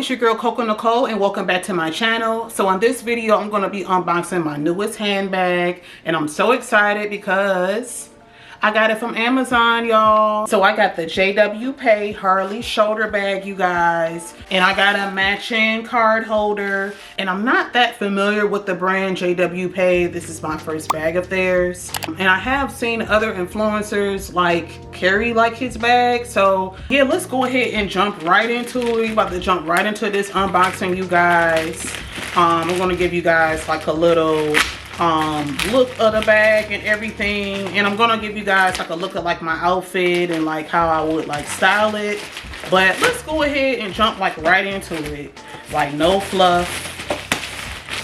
it's your girl Coco Nicole, and welcome back to my channel. So on this video, I'm going to be unboxing my newest handbag, and I'm so excited because I got it from Amazon, y'all. So I got the Pei Harlee shoulder bag, you guys, and I got a matching card holder. And I'm not that familiar with the brand Pei. This is my first bag of theirs, and I have seen other influencers like carry like his bag. So yeah, let's go ahead and jump right into it. We're about to jump right into this unboxing, you guys. I'm gonna give you guys like a little look of the bag and everything, and I'm gonna give you guys like a look at like my outfit and like how I would like style it. But let's go ahead and jump like right into it, like no fluff.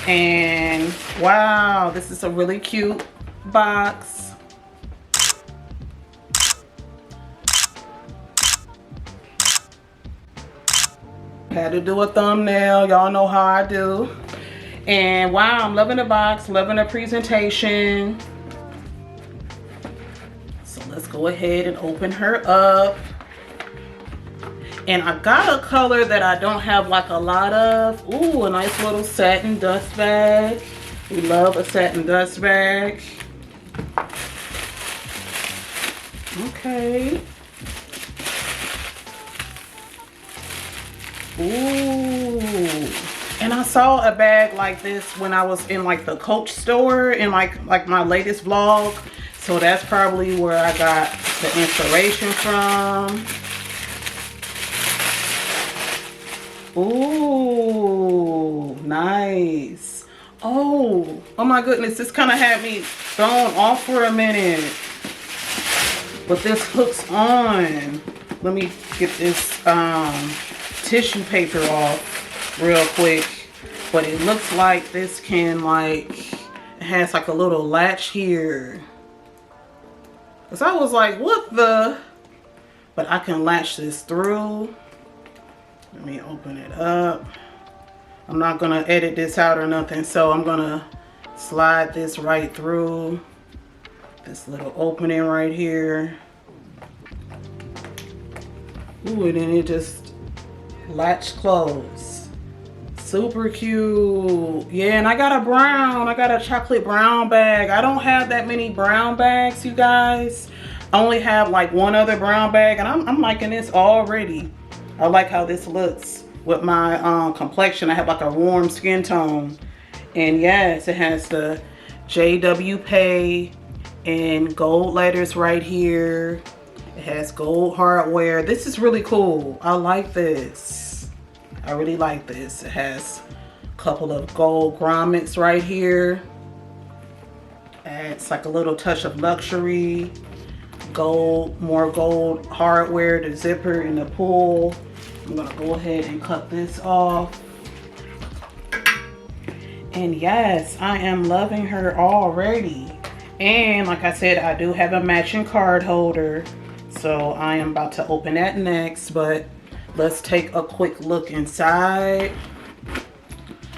And wow, this is a really cute box. Had to do a thumbnail, y'all know how I do. And wow, I'm loving the box, loving the presentation. So let's go ahead and open her up. And I got a color that I don't have like a lot of. Ooh, a nice little satin dust bag. We love a satin dust bag. Okay. Ooh. And I saw a bag like this when I was in like the Coach store in like my latest vlog. So that's probably where I got the inspiration from. Ooh, nice. Oh my goodness, this kind of had me thrown off for a minute. But this hooks on. Let me get this tissue paper off real quick. But it looks like this can like, it has like a little latch here. Cause I was like, what the? But I can latch this through. Let me open it up. I'm not gonna edit this out or nothing, so I'm gonna slide this right through this little opening right here. Ooh, and then it just latch close. Super cute. Yeah, and I got a chocolate brown bag. I don't have that many brown bags, you guys. I only have like one other brown bag, and I'm liking this already. I like how this looks with my complexion. I have like a warm skin tone. And yes, it has the Pei and gold letters right here. It has gold hardware. This is really cool. I like this. I really like this. It has a couple of gold grommets right here. Adds like a little touch of luxury. Gold, more gold hardware, the zipper and the pull. I'm gonna go ahead and cut this off. And yes, I am loving her already. And like I said, I do have a matching card holder. So I am about to open that next, but let's take a quick look inside.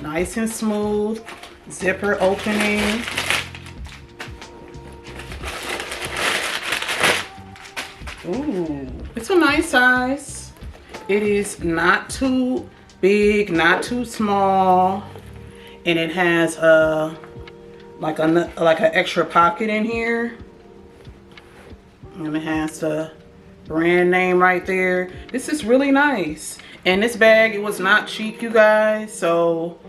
Nice and smooth. Zipper opening. Ooh, it's a nice size. It is not too big, not too small, and it has like an extra pocket in here, and it has the brand name right there. This is really nice, and this bag, it was not cheap, you guys, so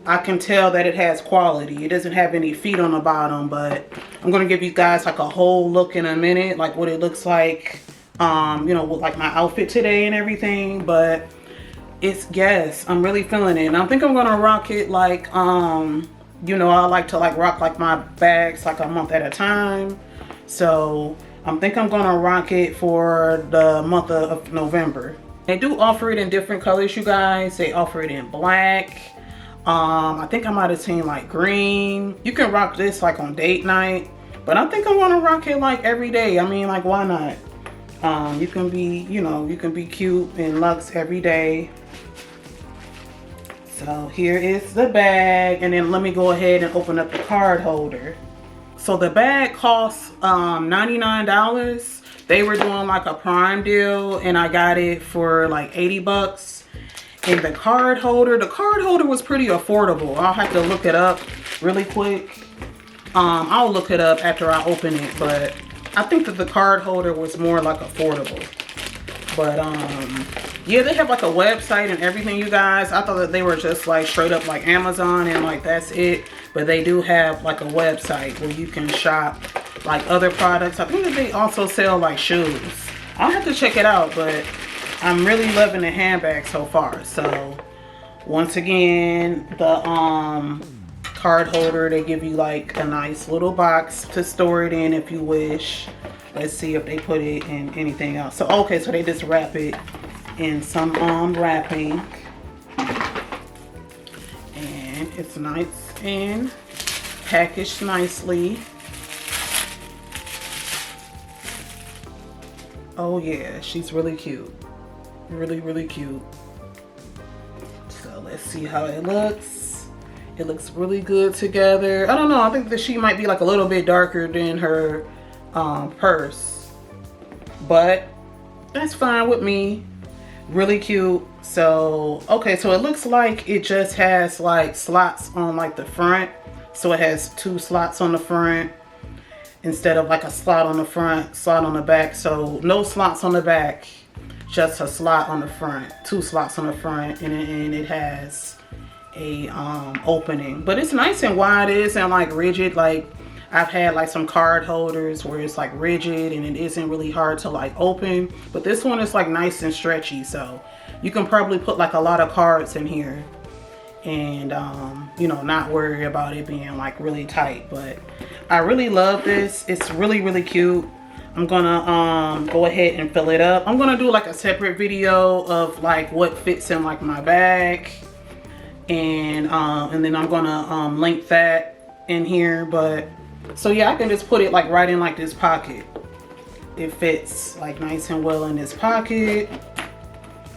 I can tell that it has quality. It doesn't have any feet on the bottom, but I'm gonna give you guys like a whole look in a minute, like what it looks like. You know, with like my outfit today and everything. But it's, yes, I'm really feeling it, and I think I'm gonna rock it like you know, I like to like rock like my bags like a month at a time. So I think I'm gonna rock it for the month of November. They do offer it in different colors, you guys. They offer it in black. I think I might have seen like green. You can rock this like on date night, but I think I'm gonna rock it like every day. I mean, like, why not? You can be, you know, you can be cute and luxe every day. So here is the bag, and then let me go ahead and open up the card holder. So the bag costs $99. They were doing like a Prime deal, and I got it for like 80 bucks. And the card holder was pretty affordable. I'll have to look it up really quick. I'll look it up after I open it, but I think that the card holder was more like affordable. But yeah, they have like a website and everything, you guys. I thought that they were just like straight up like Amazon and like that's it. But they do have like a website where you can shop like other products. I think that they also sell like shoes. I'll have to check it out, but I'm really loving the handbag so far. So once again, the card holder, they give you like a nice little box to store it in if you wish. Let's see if they put it in anything else. So okay, so they just wrap it in some wrapping, and it's nice and packaged nicely. Oh yeah, she's really cute. Really cute. So let's see how it looks. It looks really good together. I don't know, I think that she might be like a little bit darker than her purse, but that's fine with me. Really cute. So okay, so it looks like it just has like slots on like the front. So it has 2 slots on the front instead of like a slot on the front, slot on the back. So no slots on the back, just a slot on the front, 2 slots on the front, and it has a opening. But it's nice and wide. It isn't like rigid. Like I've had like some card holders where it's like rigid and it isn't really hard to like open, but this one is like nice and stretchy, so you can probably put like a lot of cards in here and you know, not worry about it being like really tight. But I really love this. It's really cute. I'm gonna go ahead and fill it up. I'm gonna do like a separate video of like what fits in like my bag, and then I'm gonna link that in here. But so yeah, I can just put it like right in like this pocket. It fits like nice and well in this pocket.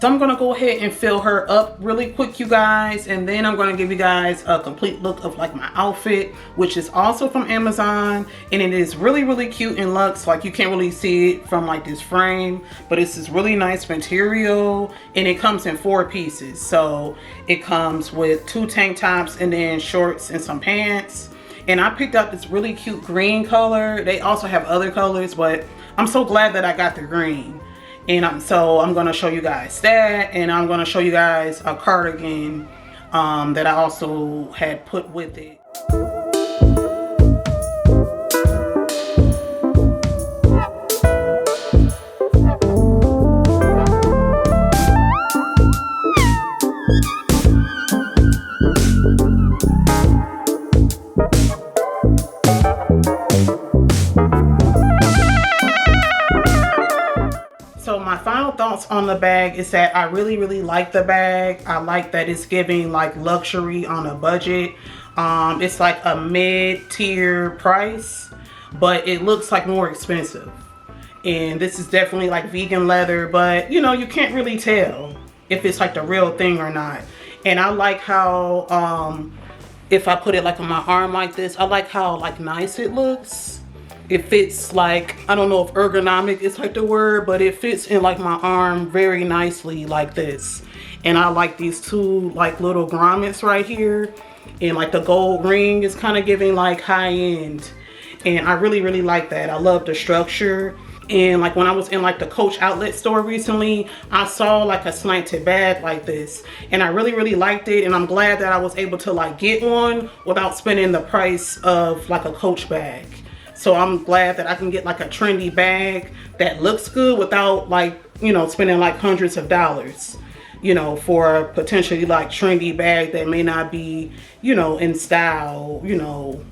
So I'm gonna go ahead and fill her up really quick, you guys, and then I'm gonna give you guys a complete look of like my outfit, which is also from Amazon, and it is really cute and luxe. Like you can't really see it from like this frame, but it's this really nice material, and it comes in 4 pieces. So it comes with 2 tank tops and then shorts and some pants. And I picked up this really cute green color. They also have other colors, but I'm so glad that I got the green. And so I'm going to show you guys that, and I'm going to show you guys a cardigan that I also had put with it. So my final thoughts on the bag is that I really like the bag. I like that it's giving like luxury on a budget. It's like a mid-tier price, but it looks like more expensive. And this is definitely like vegan leather, but you know, you can't really tell if it's like the real thing or not. And I like how if I put it like on my arm like this, I like how like nice it looks. It fits like, I don't know if ergonomic is like the word, but it fits in like my arm very nicely like this. And I like these 2 like little grommets right here, and like the gold ring is kind of giving like high end, and I really like that. I love the structure. And like when I was in like the Coach outlet store recently, I saw like a slanted bag like this, and I really liked it, and I'm glad that I was able to like get one without spending the price of like a Coach bag. So I'm glad that I can get like a trendy bag that looks good without like, you know, spending like hundreds of dollars, you know, for a potentially like trendy bag that may not be, you know, in style, you know,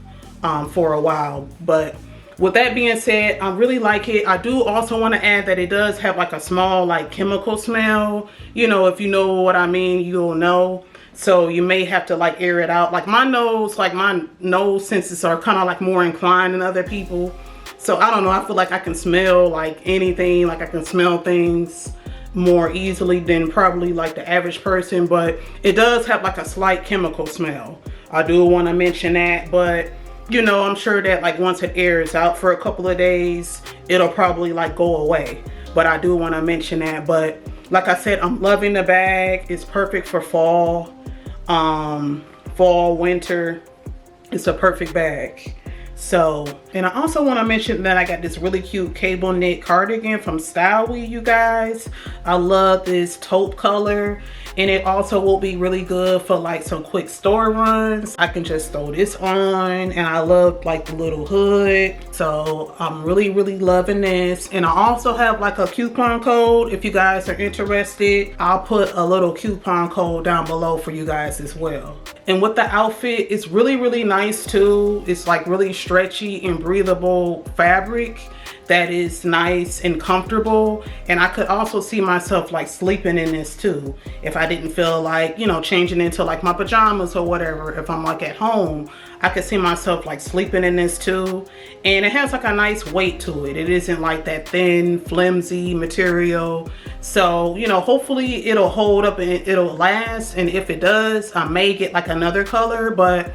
for a while. But with that being said, I really like it. I do also want to add that it does have like a small like chemical smell. You know, if you know what I mean, you'll know. So you may have to like air it out. Like my nose senses are kind of like more inclined than other people. So I don't know, I feel like I can smell like anything, like I can smell things more easily than probably like the average person, but it does have like a slight chemical smell. I do want to mention that, but you know, I'm sure that like once it airs out for a couple of days, it'll probably like go away. But I do want to mention that. But Like I said, I'm loving the bag. It's perfect for fall, fall, winter. It's a perfect bag. So, and I also want to mention that I got this really cute cable knit cardigan from Stylewee, you guys. I love this taupe color, and it also will be really good for like some quick store runs. I can just throw this on, and I love like the little hood. So I'm really loving this. And I also have like a coupon code if you guys are interested. I'll put a little coupon code down below for you guys as well. And with the outfit, it's really nice too. It's like really stretchy and breathable fabric that is nice and comfortable. And I could also see myself like sleeping in this too, if I didn't feel like, you know, changing into like my pajamas or whatever. If I'm like at home, I could see myself like sleeping in this too. And it has like a nice weight to it. It isn't like that thin, flimsy material. So, you know, hopefully it'll hold up and it'll last. And if it does, I may get like another color, but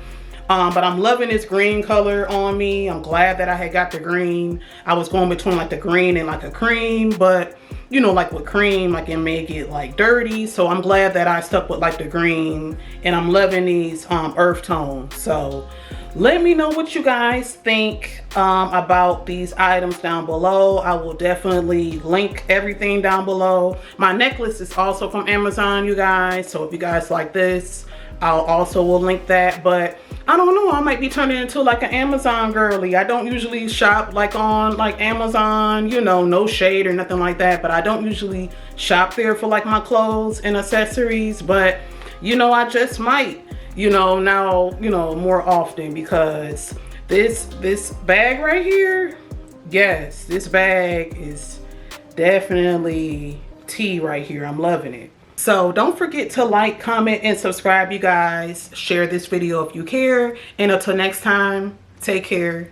I'm loving this green color on me. I'm glad that I had got the green. I was going between like the green and like a cream, but you know, like with cream, like it may get like dirty. So I'm glad that I stuck with like the green, and I'm loving these earth tones. So let me know what you guys think about these items down below. I will definitely link everything down below. My necklace is also from Amazon, you guys. So if you guys like this, I'll also will link that. But I don't know, I might be turning into like an Amazon girly. I don't usually shop like on like Amazon, you know, no shade or nothing like that, but I don't usually shop there for like my clothes and accessories. But you know, I just might, you know, now, you know, more often, because this bag right here, yes, this bag is definitely tea right here. I'm loving it. So don't forget to like, comment, and subscribe, you guys. Share this video if you care. And until next time, take care.